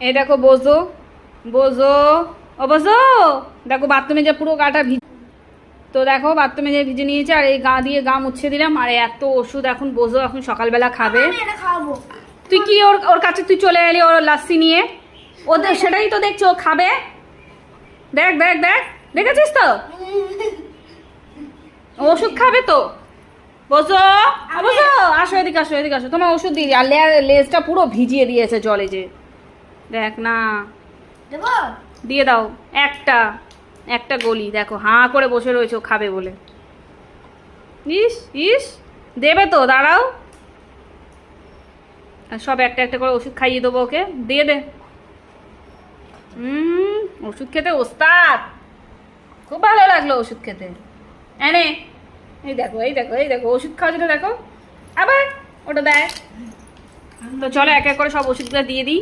এই দেখো বোঝো বোঝো ও বোঝো, দেখো বাথরুমে যে পুরো গাটা তো দেখো বাথরুমে যে ভিজে নিয়েছে, আর এই গা দিয়ে গা মুছে দিলাম। আর এত ওষুধ এখন বোঝো, এখন সকালবেলা খাবে। তুই কি ওর ওর কাছে তুই চলে এলি ওর লাস্সি নিয়ে? ওদের সেটাই তো দেখছো, ও খাবে। দেখ দেখ দেখ, দেখেছিস তো ওষুধ খাবে তো। বোঝো বোঝো, আসো এদিকে আসো, এদিকে আসো, তোমার ওষুধ দিয়ে। আর লেজটা পুরো ভিজিয়ে দিয়েছে জলে, যে দেখ না, দিয়ে দাও একটা একটা গলি। দেখো হাঁ করে বসে রয়েছে ও খাবে বলে। ইস ইস, দেবে তো, দাঁড়াও। আর সব একটা একটা করে ওষুধ খাইয়ে দেবো ওকে, দিয়ে দে। ওষুধ খেতে ওস্তাদ, খুব ভালো লাগলো ওষুধ খেতে। এনে এই দেখো এই দেখো এই দেখো, ওষুধ খাওয়া যেটা দেখো, আবার ওটা দেয়। তো চলো এক এক করে সব ওষুধগুলো দিয়ে দিই।